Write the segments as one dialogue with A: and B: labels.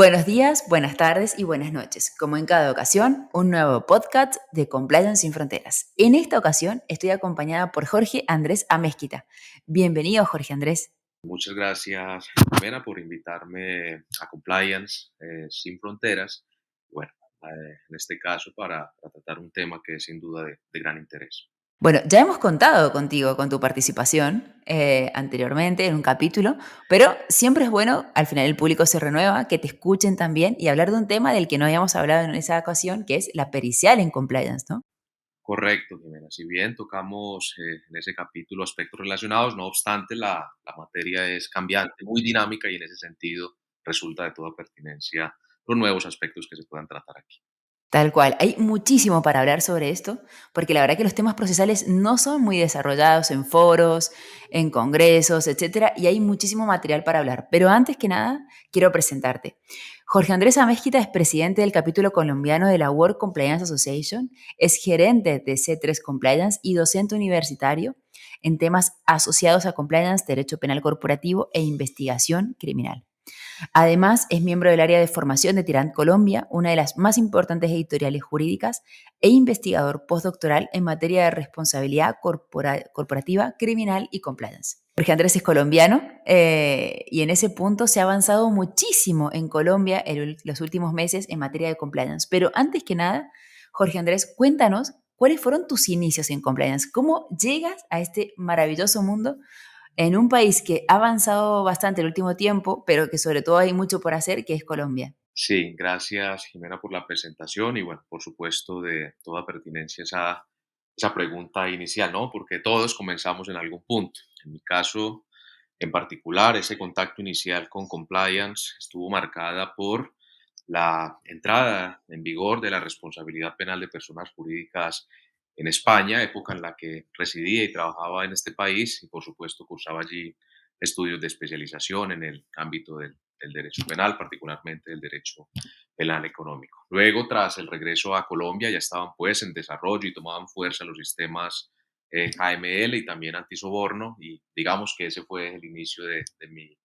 A: Buenos días, buenas tardes y buenas noches. Como en cada ocasión, un nuevo podcast de Compliance sin Fronteras. En esta ocasión estoy acompañada por Jorge Andrés Amezquita. Bienvenido, Jorge Andrés.
B: Muchas gracias, Jimena, por invitarme a Compliance Sin Fronteras. Bueno, en este caso para tratar un tema que es sin duda de gran interés.
A: Bueno, ya hemos contado contigo con tu participación anteriormente en un capítulo, pero siempre es bueno, al final el público se renueva, que te escuchen también y hablar de un tema del que no habíamos hablado en esa ocasión, que es la pericial en compliance, ¿no?
B: Correcto, Jimena. Si bien tocamos en ese capítulo aspectos relacionados, no obstante, la materia es cambiante, muy dinámica y en ese sentido resulta de toda pertinencia los nuevos aspectos que se puedan tratar aquí.
A: Tal cual. Hay muchísimo para hablar sobre esto, porque la verdad que los temas procesales no son muy desarrollados en foros, en congresos, etcétera, y hay muchísimo material para hablar. Pero antes que nada, quiero presentarte. Jorge Andrés Amezquita es presidente del capítulo colombiano de la World Compliance Association, es gerente de C3 Compliance y docente universitario en temas asociados a compliance, derecho penal corporativo e investigación criminal. Además, es miembro del área de formación de Tirant Colombia, una de las más importantes editoriales jurídicas, e investigador postdoctoral en materia de responsabilidad corporativa, criminal y compliance. Jorge Andrés es colombiano y en ese punto se ha avanzado muchísimo en Colombia en los últimos meses en materia de compliance. Pero antes que nada, Jorge Andrés, cuéntanos cuáles fueron tus inicios en compliance. ¿Cómo llegas a este maravilloso mundo en un país que ha avanzado bastante el último tiempo, pero que sobre todo hay mucho por hacer, que es Colombia?
B: Sí, gracias Jimena por la presentación y bueno, por supuesto de toda pertinencia esa pregunta inicial, ¿no? Porque todos comenzamos en algún punto. En mi caso en particular, ese contacto inicial con compliance estuvo marcada por la entrada en vigor de la responsabilidad penal de personas jurídicas en España, época en la que residía y trabajaba en este país y por supuesto cursaba allí estudios de especialización en el ámbito del derecho penal, particularmente del derecho penal económico. Luego, tras el regreso a Colombia, ya estaban pues en desarrollo y tomaban fuerza los sistemas AML y también antisoborno y digamos que ese fue el inicio de mi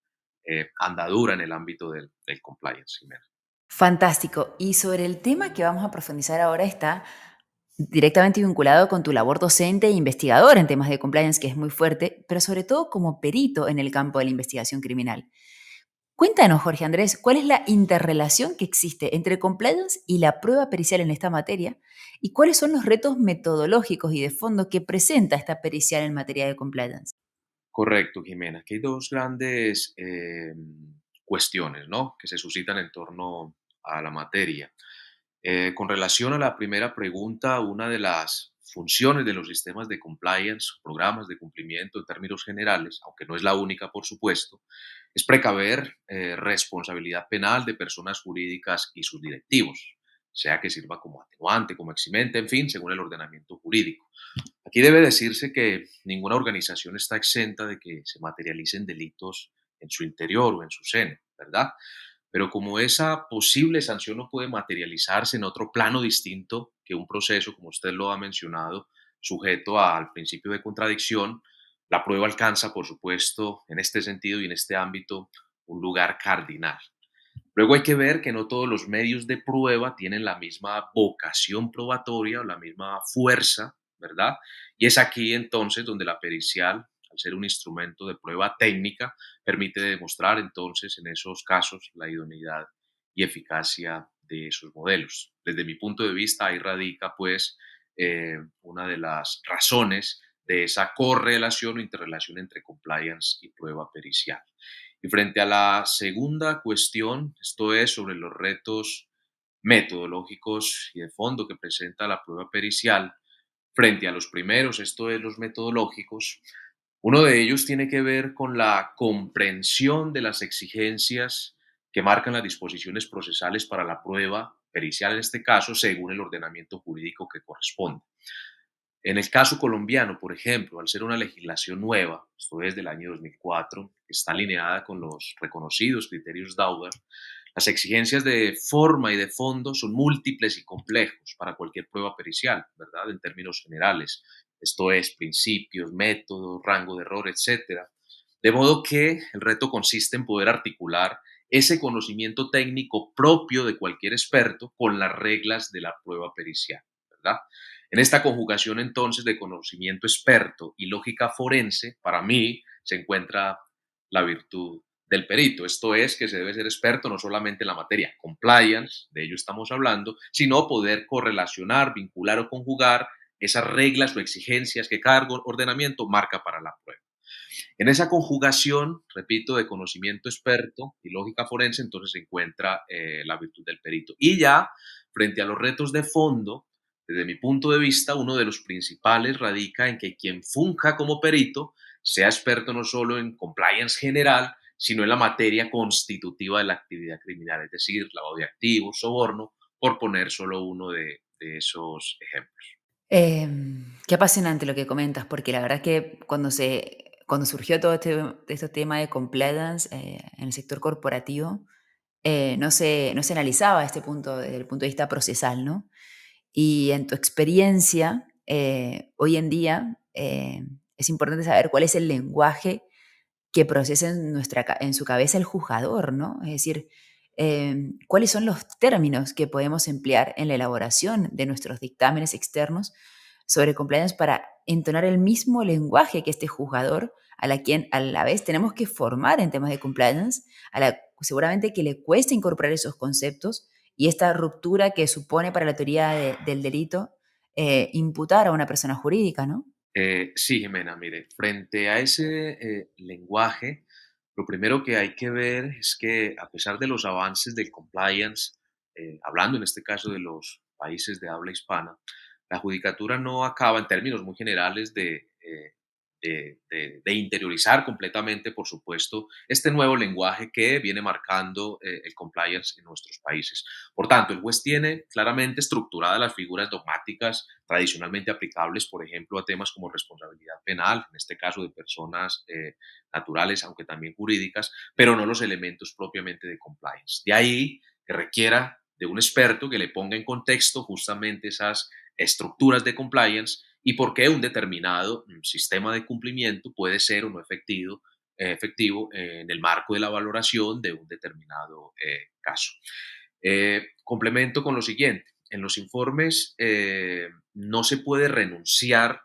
B: andadura en el ámbito del compliance. Jimena.
A: Fantástico. Y sobre el tema que vamos a profundizar ahora está directamente vinculado con tu labor docente e investigador en temas de compliance, que es muy fuerte, pero sobre todo como perito en el campo de la investigación criminal. Cuéntanos, Jorge Andrés, ¿cuál es la interrelación que existe entre compliance y la prueba pericial en esta materia? ¿Y cuáles son los retos metodológicos y de fondo que presenta esta pericial en materia de compliance?
B: Correcto, Jimena. Aquí hay dos grandes cuestiones, ¿no? Que se suscitan en torno a la materia. Con relación a la primera pregunta, una de las funciones de los sistemas de compliance, programas de cumplimiento en términos generales, aunque no es la única, por supuesto, es precaver responsabilidad penal de personas jurídicas y sus directivos, sea que sirva como atenuante, como eximente, en fin, según el ordenamiento jurídico. Aquí debe decirse que ninguna organización está exenta de que se materialicen delitos en su interior o en su seno, ¿verdad? Pero como esa posible sanción no puede materializarse en otro plano distinto que un proceso, como usted lo ha mencionado, sujeto al principio de contradicción, la prueba alcanza, por supuesto, en este sentido y en este ámbito, un lugar cardinal. Luego hay que ver que no todos los medios de prueba tienen la misma vocación probatoria o la misma fuerza, ¿verdad? Y es aquí entonces donde la pericial, al ser un instrumento de prueba técnica, permite demostrar entonces en esos casos la idoneidad y eficacia de esos modelos. Desde mi punto de vista, ahí radica pues una de las razones de esa correlación o interrelación entre compliance y prueba pericial. Y frente a la segunda cuestión, esto es sobre los retos metodológicos y de fondo que presenta la prueba pericial, frente a los primeros, esto es los metodológicos, uno de ellos tiene que ver con la comprensión de las exigencias que marcan las disposiciones procesales para la prueba pericial, en este caso, según el ordenamiento jurídico que corresponde. En el caso colombiano, por ejemplo, al ser una legislación nueva, esto es del año 2004, que está alineada con los reconocidos criterios Dauber, las exigencias de forma y de fondo son múltiples y complejos para cualquier prueba pericial, ¿verdad? En términos generales. Esto es principios, métodos, rango de error, etcétera. De modo que el reto consiste en poder articular ese conocimiento técnico propio de cualquier experto con las reglas de la prueba pericial, ¿verdad? En esta conjugación entonces de conocimiento experto y lógica forense, para mí se encuentra la virtud del perito. Esto es que se debe ser experto no solamente en la materia compliance, de ello estamos hablando, sino poder correlacionar, vincular o conjugar esas reglas o exigencias que cada ordenamiento marca para la prueba. En esa conjugación, repito, de conocimiento experto y lógica forense, entonces se encuentra la virtud del perito. Y ya, frente a los retos de fondo, desde mi punto de vista, uno de los principales radica en que quien funja como perito sea experto no solo en compliance general, sino en la materia constitutiva de la actividad criminal, es decir, lavado de activos, soborno, por poner solo uno de esos ejemplos.
A: Qué apasionante lo que comentas, porque la verdad es que cuando surgió todo este tema de compliance en el sector corporativo, no se analizaba este punto desde el punto de vista procesal, ¿no? Y en tu experiencia, hoy en día, es importante saber cuál es el lenguaje que procesa en su cabeza el juzgador, ¿no? Es decir, cuáles son los términos que podemos emplear en la elaboración de nuestros dictámenes externos sobre compliance para entonar el mismo lenguaje que este juzgador, quien a la vez tenemos que formar en temas de compliance, seguramente que le cuesta incorporar esos conceptos y esta ruptura que supone para la teoría del delito imputar a una persona jurídica, ¿no?
B: Sí, Jimena, mire, frente a ese lenguaje, lo primero que hay que ver es que a pesar de los avances del compliance, hablando en este caso de los países de habla hispana, la judicatura no acaba en términos muy generales de interiorizar completamente, por supuesto, este nuevo lenguaje que viene marcando el compliance en nuestros países. Por tanto, el juez tiene claramente estructuradas las figuras dogmáticas tradicionalmente aplicables, por ejemplo, a temas como responsabilidad penal, en este caso de personas naturales, aunque también jurídicas, pero no los elementos propiamente de compliance. De ahí que requiera de un experto que le ponga en contexto justamente esas estructuras de compliance y por qué un determinado sistema de cumplimiento puede ser o no efectivo en el marco de la valoración de un determinado caso. Complemento con lo siguiente. En los informes no se puede renunciar,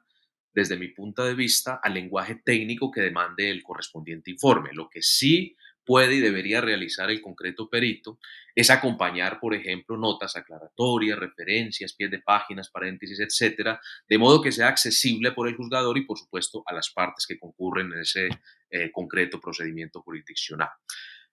B: desde mi punto de vista, al lenguaje técnico que demande el correspondiente informe. Lo que sí puede y debería realizar el concreto perito es acompañar, por ejemplo, notas aclaratorias, referencias, pies de páginas, paréntesis, etcétera, de modo que sea accesible por el juzgador y, por supuesto, a las partes que concurren en ese concreto procedimiento jurisdiccional.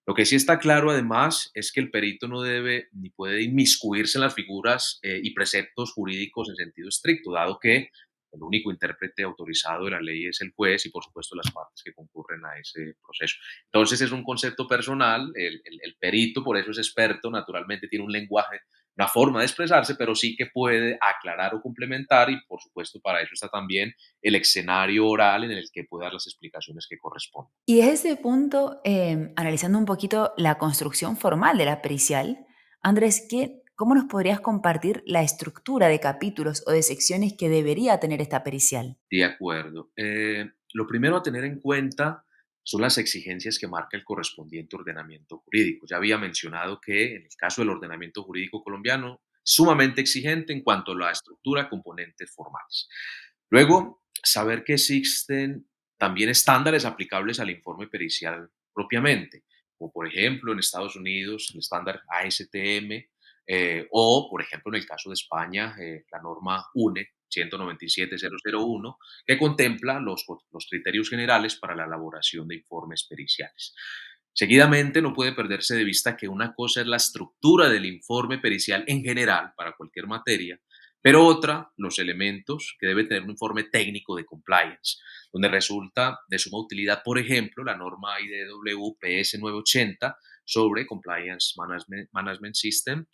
B: Lo que sí está claro, además, es que el perito no debe ni puede inmiscuirse en las figuras y preceptos jurídicos en sentido estricto, dado que el único intérprete autorizado de la ley es el juez y, por supuesto, las partes que concurren a ese proceso. Entonces, es un concepto personal. El perito, por eso es experto, naturalmente tiene un lenguaje, una forma de expresarse, pero sí que puede aclarar o complementar y, por supuesto, para eso está también el escenario oral en el que puede dar las explicaciones que corresponden.
A: Y desde ese punto, analizando un poquito la construcción formal de la pericial, Andrés, ¿cómo nos podrías compartir la estructura de capítulos o de secciones que debería tener esta pericial?
B: De acuerdo. Lo primero a tener en cuenta son las exigencias que marca el correspondiente ordenamiento jurídico. Ya había mencionado que en el caso del ordenamiento jurídico colombiano, sumamente exigente en cuanto a la estructura, componentes formales. Luego, saber que existen también estándares aplicables al informe pericial propiamente, como por ejemplo en Estados Unidos el estándar ASTM, o por ejemplo en el caso de España la norma UNE 197.001, que contempla los criterios generales para la elaboración de informes periciales. Seguidamente, no puede perderse de vista que una cosa es la estructura del informe pericial en general para cualquier materia, pero otra, los elementos que debe tener un informe técnico de compliance, donde resulta de suma utilidad, por ejemplo, la norma IDW PS 980 sobre Compliance Management System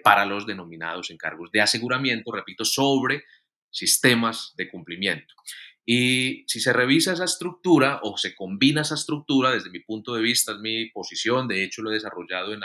B: para los denominados encargos de aseguramiento, repito, sobre sistemas de cumplimiento. Y si se revisa esa estructura o se combina esa estructura, desde mi punto de vista, es mi posición, de hecho lo he desarrollado en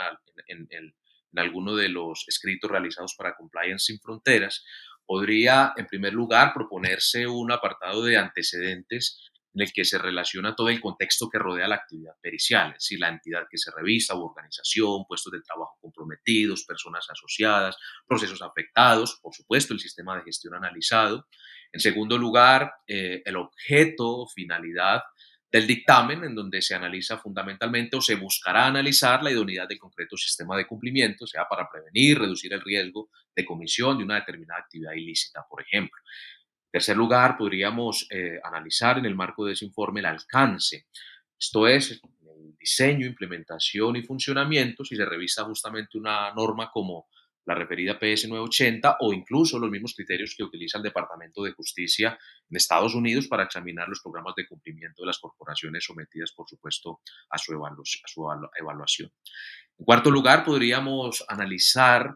B: alguno de los escritos realizados para Compliance Sin Fronteras, podría en primer lugar proponerse un apartado de antecedentes en el que se relaciona todo el contexto que rodea la actividad pericial, es decir, la entidad que se revisa u organización, puestos de trabajo comprometidos, personas asociadas, procesos afectados, por supuesto, el sistema de gestión analizado. En segundo lugar, el objeto o finalidad del dictamen, en donde se analiza fundamentalmente o se buscará analizar la idoneidad del concreto sistema de cumplimiento, sea para prevenir, reducir el riesgo de comisión de una determinada actividad ilícita, por ejemplo. En tercer lugar, podríamos analizar en el marco de ese informe el alcance, esto es, el diseño, implementación y funcionamiento, si se revisa justamente una norma como la referida PS 980 o incluso los mismos criterios que utiliza el Departamento de Justicia en Estados Unidos para examinar los programas de cumplimiento de las corporaciones sometidas, por supuesto, a su evaluación. En cuarto lugar, podríamos analizar,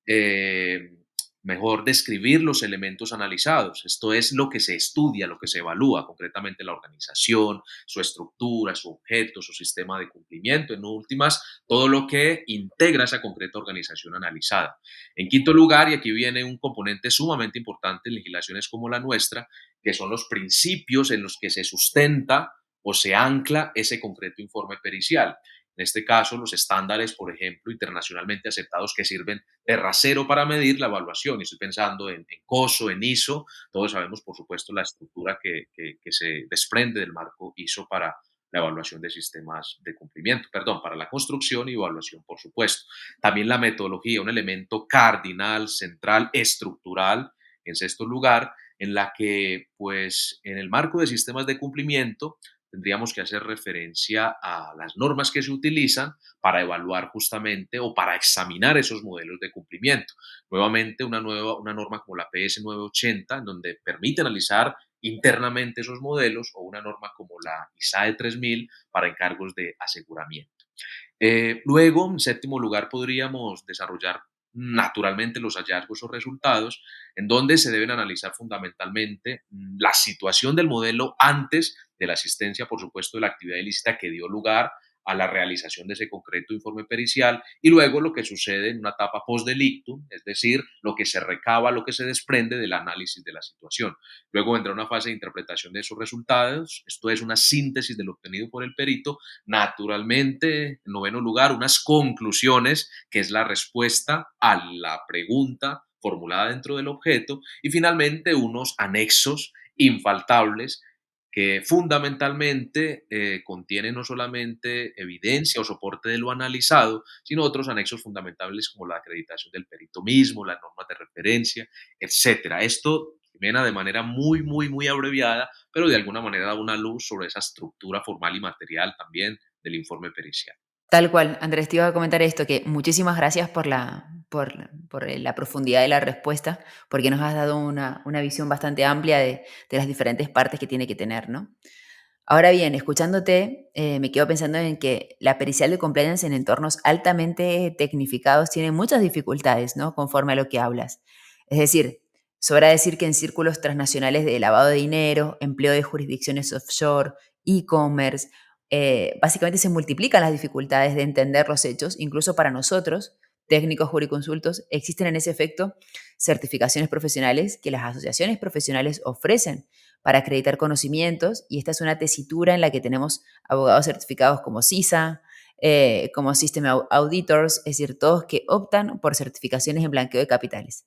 B: eh, mejor describir los elementos analizados. Esto es lo que se estudia, lo que se evalúa, concretamente la organización, su estructura, su objeto, su sistema de cumplimiento, en últimas, todo lo que integra esa concreta organización analizada. En quinto lugar, y aquí viene un componente sumamente importante en legislaciones como la nuestra, que son los principios en los que se sustenta o se ancla ese concreto informe pericial. En este caso, los estándares, por ejemplo, internacionalmente aceptados que sirven de rasero para medir la evaluación. Y estoy pensando en COSO, en ISO. Todos sabemos, por supuesto, la estructura que se desprende del marco ISO para la evaluación de sistemas de cumplimiento, perdón, para la construcción y evaluación, por supuesto. También la metodología, un elemento cardinal, central, estructural, en sexto lugar, en la que, pues, en el marco de sistemas de cumplimiento, tendríamos que hacer referencia a las normas que se utilizan para evaluar justamente o para examinar esos modelos de cumplimiento. Nuevamente, una norma como la PS 980, en donde permite analizar internamente esos modelos, o una norma como la ISAE 3000 para encargos de aseguramiento. Luego, en séptimo lugar, podríamos desarrollar naturalmente los hallazgos o resultados, en donde se deben analizar fundamentalmente la situación del modelo antes de la asistencia, por supuesto, de la actividad ilícita que dio lugar a la realización de ese concreto informe pericial, y luego lo que sucede en una etapa post delictum, es decir, lo que se recaba, lo que se desprende del análisis de la situación. Luego vendrá una fase de interpretación de esos resultados, esto es una síntesis de lo obtenido por el perito. Naturalmente, en noveno lugar, unas conclusiones, que es la respuesta a la pregunta formulada dentro del objeto, y finalmente unos anexos infaltables que fundamentalmente contienen no solamente evidencia o soporte de lo analizado, sino otros anexos fundamentales como la acreditación del perito mismo, las normas de referencia, etcétera. Esto viene de manera muy, muy, muy abreviada, pero de alguna manera da una luz sobre esa estructura formal y material también del informe pericial.
A: Tal cual, Andrés, te iba a comentar esto, que muchísimas gracias por la profundidad de la respuesta, porque nos has dado una visión bastante amplia de las diferentes partes que tiene que tener, ¿no? Ahora bien, escuchándote, me quedo pensando en que la pericial de compliance en entornos altamente tecnificados tiene muchas dificultades, ¿no? Conforme a lo que hablas. Es decir, sobra decir que en círculos transnacionales de lavado de dinero, empleo de jurisdicciones offshore, e-commerce, básicamente se multiplican las dificultades de entender los hechos, incluso para nosotros, técnicos jurisconsultos, existen en ese efecto certificaciones profesionales que las asociaciones profesionales ofrecen para acreditar conocimientos, y esta es una tesitura en la que tenemos abogados certificados como CISA, como System Auditors, es decir, todos que optan por certificaciones en blanqueo de capitales.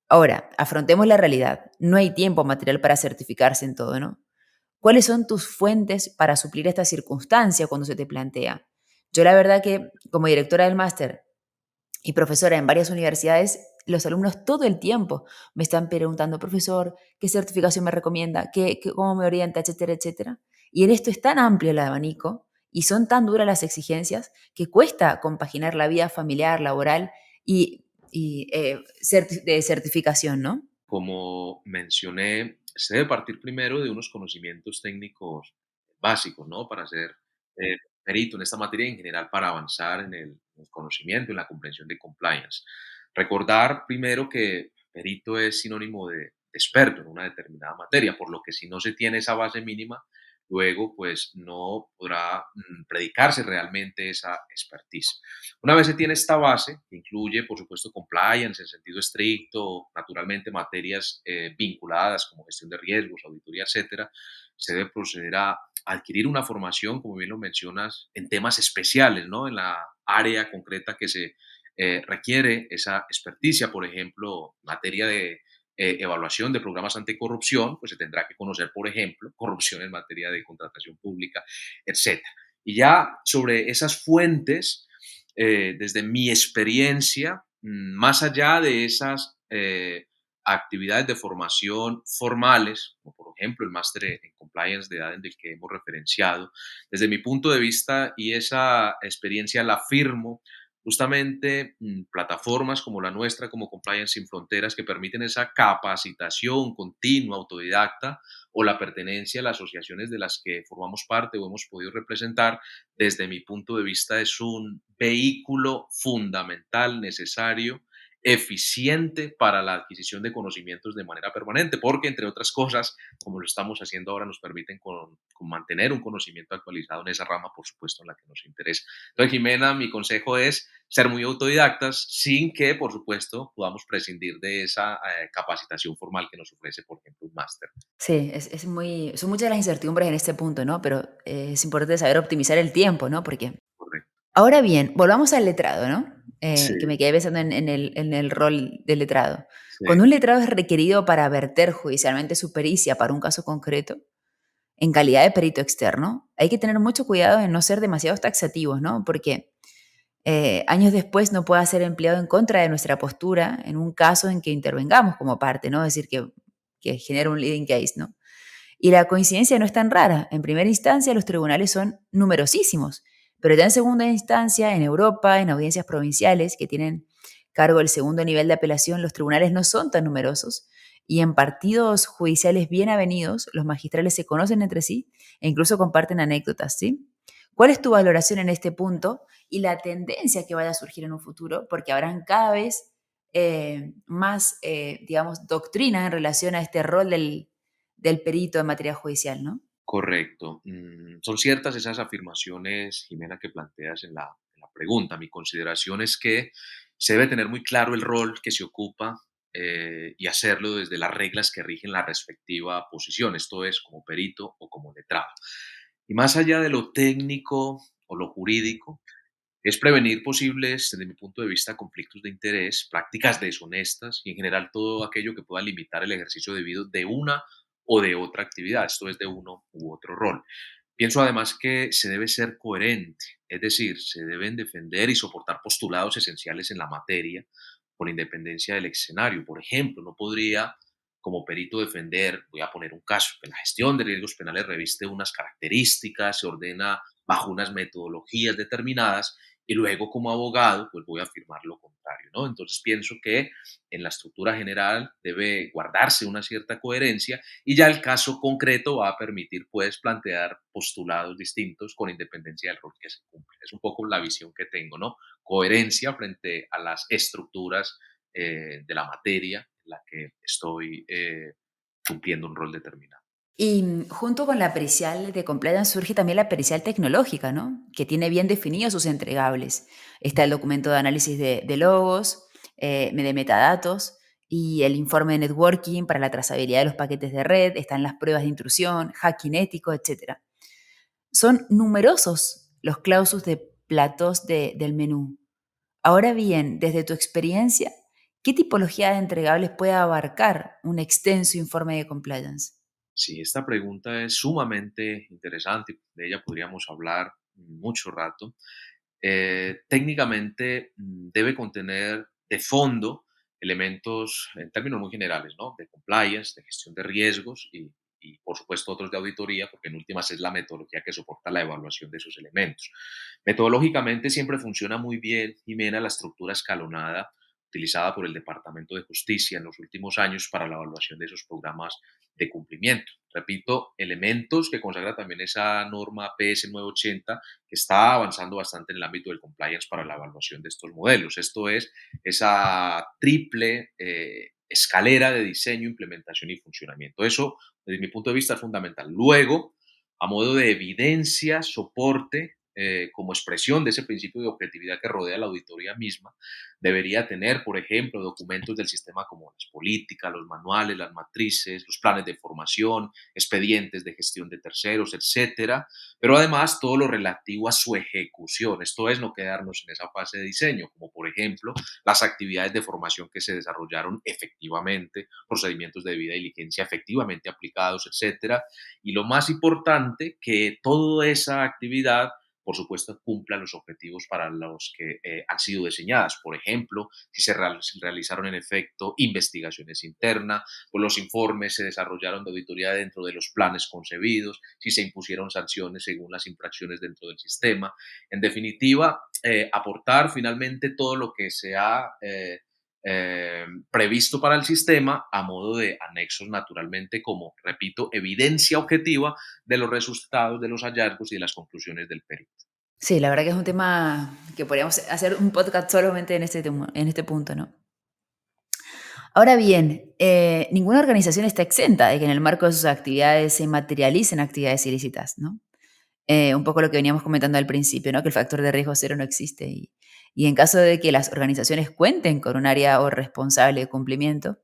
A: Ahora, afrontemos la realidad. No hay tiempo material para certificarse en todo, ¿no? ¿Cuáles son tus fuentes para suplir esta circunstancia cuando se te plantea? Yo la verdad que como directora del máster y profesora en varias universidades, los alumnos todo el tiempo me están preguntando, profesor, ¿qué certificación me recomienda? ¿Cómo me orienta? Etcétera, etcétera. Y en esto es tan amplio el abanico y son tan duras las exigencias que cuesta compaginar la vida familiar, laboral y de certificación, ¿no?
B: Como mencioné, se debe partir primero de unos conocimientos técnicos básicos, ¿no? Para ser perito en esta materia y en general para avanzar en el conocimiento, en la comprensión de compliance. Recordar primero que perito es sinónimo de experto en una determinada materia, por lo que si no se tiene esa base mínima, luego pues no podrá predicarse realmente esa expertise. Una vez se tiene esta base, que incluye por supuesto compliance en sentido estricto, naturalmente materias vinculadas como gestión de riesgos, auditoría, etcétera, se debe proceder a adquirir una formación, como bien lo mencionas, en temas especiales, ¿no? En la área concreta que se requiere esa experticia, por ejemplo, materia de evaluación de programas anticorrupción, pues se tendrá que conocer, por ejemplo, corrupción en materia de contratación pública, etcétera. Y ya sobre esas fuentes, desde mi experiencia, más allá de esas actividades de formación formales, como por ejemplo el máster en compliance de edad del que hemos referenciado, desde mi punto de vista y esa experiencia la firmo justamente plataformas como la nuestra, como Compliance Sin Fronteras, que permiten esa capacitación continua, autodidacta, o la pertenencia a las asociaciones de las que formamos parte o hemos podido representar, desde mi punto de vista es un vehículo fundamental, necesario, eficiente para la adquisición de conocimientos de manera permanente, porque entre otras cosas, como lo estamos haciendo ahora, nos permiten con mantener un conocimiento actualizado en esa rama, por supuesto, en la que nos interesa. Entonces, Jimena, mi consejo es ser muy autodidactas sin que, por supuesto, podamos prescindir de esa capacitación formal que nos ofrece, por ejemplo, un máster.
A: Sí, son muchas las incertidumbres en este punto, ¿no? Pero es importante saber optimizar el tiempo, ¿no? Porque
B: Correcto.
A: ahora bien, volvamos al letrado, ¿no?
B: Sí,
A: Que me quedé pensando en el rol del letrado.
B: sí,
A: Cuando un letrado es requerido para verter judicialmente su pericia para un caso concreto, en calidad de perito externo, hay que tener mucho cuidado en no ser demasiados taxativos, ¿no? Porque años después no pueda ser empleado en contra de nuestra postura en un caso en que intervengamos como parte, ¿no? Es decir, que genera un leading case, ¿no? Y la coincidencia no es tan rara. En primera instancia, los tribunales son numerosísimos, pero ya en segunda instancia, en Europa, en audiencias provinciales que tienen cargo el segundo nivel de apelación, los tribunales no son tan numerosos y en partidos judiciales bien avenidos, los magistrales se conocen entre sí e incluso comparten anécdotas, ¿sí? ¿Cuál es tu valoración en este punto y la tendencia que vaya a surgir en un futuro? Porque habrán cada vez más, digamos, doctrina en relación a este rol del perito en materia judicial, ¿no?
B: correcto. Son ciertas esas afirmaciones, Jimena, que planteas en la pregunta. Mi consideración es que se debe tener muy claro el rol que se ocupa y hacerlo desde las reglas que rigen la respectiva posición, esto es, como perito o como letrado. Y más allá de lo técnico o lo jurídico, es prevenir posibles, desde mi punto de vista, conflictos de interés, prácticas deshonestas y en general todo aquello que pueda limitar el ejercicio debido de una o de otra actividad, esto es de uno u otro rol. Pienso además que se debe ser coherente, es decir, se deben defender y soportar postulados esenciales en la materia con independencia del escenario. Por ejemplo, no podría como perito defender, voy a poner un caso, que la gestión de riesgos penales reviste unas características, se ordena bajo unas metodologías determinadas y luego como abogado pues voy a afirmar lo contrario, ¿no? Entonces pienso que en la estructura general debe guardarse una cierta coherencia y ya el caso concreto va a permitir pues plantear postulados distintos con independencia del rol que se cumple. Es un poco la visión que tengo, ¿no? Coherencia frente a las estructuras de la materia en la que estoy cumpliendo un rol determinado.
A: Y junto con la pericial de compliance surge también la pericial tecnológica, ¿no? Que tiene bien definidos sus entregables. Está el documento de análisis de logos, de metadatos y el informe de networking para la trazabilidad de los paquetes de red, están las pruebas de intrusión, hacking ético, etcétera. Son numerosos los clausus de platos del menú. Ahora bien, desde tu experiencia, ¿qué tipología de entregables puede abarcar un extenso informe de compliance?
B: Sí, esta pregunta es sumamente interesante, de ella podríamos hablar mucho rato. Técnicamente debe contener de fondo elementos en términos muy generales, ¿no? De compliance, de gestión de riesgos y, por supuesto otros de auditoría, porque en últimas es la metodología que soporta la evaluación de esos elementos. Metodológicamente siempre funciona muy bien, Jimena, la estructura escalonada utilizada por el Departamento de Justicia en los últimos años para la evaluación de esos programas de cumplimiento. Repito, elementos que consagra también esa norma PS 980 que está avanzando bastante en el ámbito del compliance para la evaluación de estos modelos. Esto es esa triple escalera de diseño, implementación y funcionamiento. Eso, desde mi punto de vista, es fundamental. Luego, a modo de evidencia, soporte, como expresión de ese principio de objetividad que rodea la auditoría misma, debería tener, por ejemplo, documentos del sistema como las políticas, los manuales, las matrices, los planes de formación, expedientes de gestión de terceros, etcétera, pero además todo lo relativo a su ejecución, esto es, no quedarnos en esa fase de diseño, como por ejemplo las actividades de formación que se desarrollaron efectivamente, procedimientos de debida diligencia efectivamente aplicados, etcétera, y lo más importante, que toda esa actividad por supuesto, cumpla los objetivos para los que han sido diseñadas. Por ejemplo, si se realizaron en efecto investigaciones internas, pues los informes se desarrollaron de auditoría dentro de los planes concebidos, si se impusieron sanciones según las infracciones dentro del sistema. En definitiva, aportar finalmente todo lo que se ha previsto para el sistema a modo de anexos naturalmente como, repito, evidencia objetiva de los resultados, de los hallazgos y de las conclusiones del perito.
A: Sí, la verdad que es un tema que podríamos hacer un podcast solamente en este punto, ¿no? Ahora bien, ninguna organización está exenta de que en el marco de sus actividades se materialicen actividades ilícitas, ¿no? Un poco lo que veníamos comentando al principio, ¿no? Que el factor de riesgo cero no existe. Y en caso de que las organizaciones cuenten con un área o responsable de cumplimiento,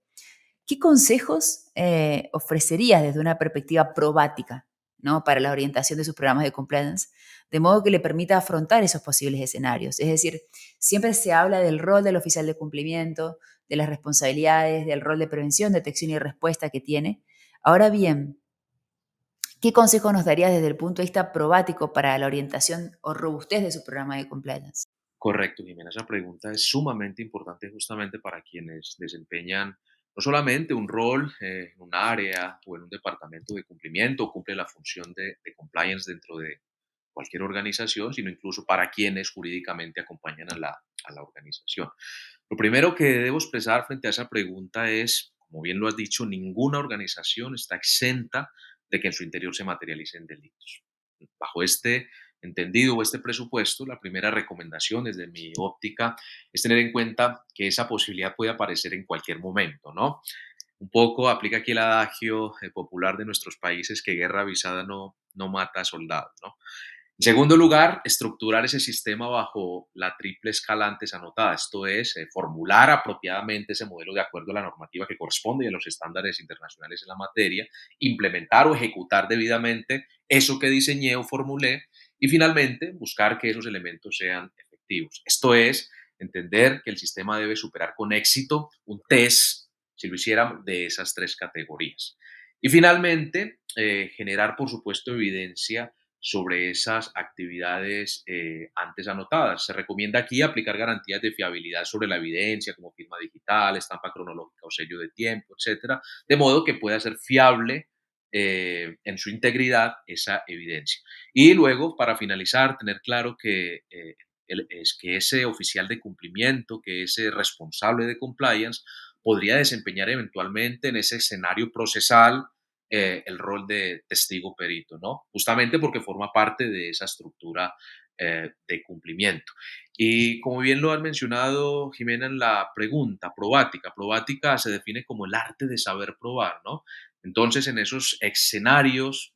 A: ¿qué consejos ofrecerías desde una perspectiva probática, ¿no? Para la orientación de sus programas de compliance, de modo que le permita afrontar esos posibles escenarios? Es decir, siempre se habla del rol del oficial de cumplimiento, de las responsabilidades, del rol de prevención, detección y respuesta que tiene. Ahora bien, ¿qué consejo nos darías desde el punto de vista probático para la orientación o robustez de su programa de compliance?
B: Correcto, Jimena, esa pregunta es sumamente importante justamente para quienes desempeñan no solamente un rol en un área o en un departamento de cumplimiento o cumple la función de compliance dentro de cualquier organización, sino incluso para quienes jurídicamente acompañan a la organización. Lo primero que debo expresar frente a esa pregunta es, como bien lo has dicho, ninguna organización está exenta de que en su interior se materialicen delitos. Bajo este entendido o este presupuesto, la primera recomendación desde mi óptica es tener en cuenta que esa posibilidad puede aparecer en cualquier momento, ¿no? Un poco aplica aquí el adagio popular de nuestros países que guerra avisada no mata a soldados, ¿no? En segundo lugar, estructurar ese sistema bajo la triple escala antes anotada, esto es, formular apropiadamente ese modelo de acuerdo a la normativa que corresponde y a los estándares internacionales en la materia, implementar o ejecutar debidamente eso que diseñé o formulé y finalmente buscar que esos elementos sean efectivos. Esto es, entender que el sistema debe superar con éxito un test, si lo hiciera, de esas tres categorías. Y finalmente, generar, por supuesto, evidencia sobre esas actividades antes anotadas. Se recomienda aquí aplicar garantías de fiabilidad sobre la evidencia, como firma digital, estampa cronológica o sello de tiempo, etcétera, de modo que pueda ser fiable en su integridad esa evidencia. Y luego, para finalizar, tener claro que es que ese oficial de cumplimiento, que ese responsable de compliance, podría desempeñar eventualmente en ese escenario procesal el rol de testigo perito, ¿no? Justamente porque forma parte de esa estructura de cumplimiento. Y como bien lo han mencionado, Jimena, en la pregunta, probática. Probática se define como el arte de saber probar, ¿no? Entonces, en esos escenarios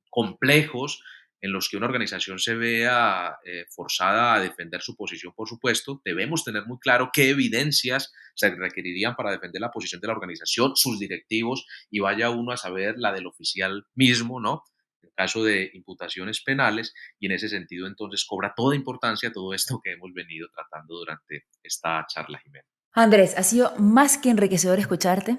B: complejos en los que una organización se vea forzada a defender su posición, por supuesto, debemos tener muy claro qué evidencias se requerirían para defender la posición de la organización, sus directivos, y vaya uno a saber la del oficial mismo, ¿no? En caso de imputaciones penales, y en ese sentido entonces cobra toda importancia todo esto que hemos venido tratando durante esta charla, Jimena.
A: Andrés, ha sido más que enriquecedor escucharte.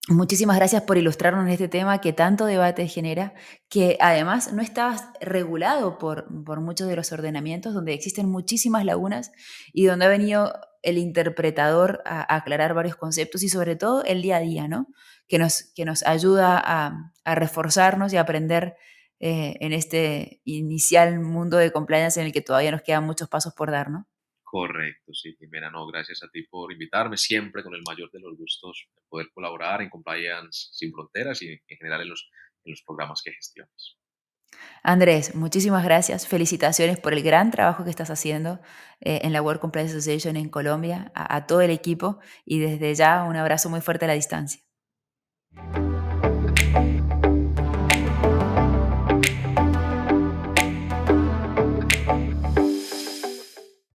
A: Muchísimas gracias por ilustrarnos en este tema que tanto debate genera, que además no está regulado por muchos de los ordenamientos, donde existen muchísimas lagunas y donde ha venido el interpretador a aclarar varios conceptos y sobre todo el día a día, ¿no? Que nos ayuda a reforzarnos y a aprender en este inicial mundo de compliance en el que todavía nos quedan muchos pasos por dar, ¿no?
B: Correcto, sí, Jimena, no, gracias a ti por invitarme, siempre con el mayor de los gustos de poder colaborar en Compliance Sin Fronteras y en general en los programas que gestionas.
A: Andrés, muchísimas gracias. Felicitaciones por el gran trabajo que estás haciendo en la World Compliance Association en Colombia, a todo el equipo y desde ya un abrazo muy fuerte a la distancia.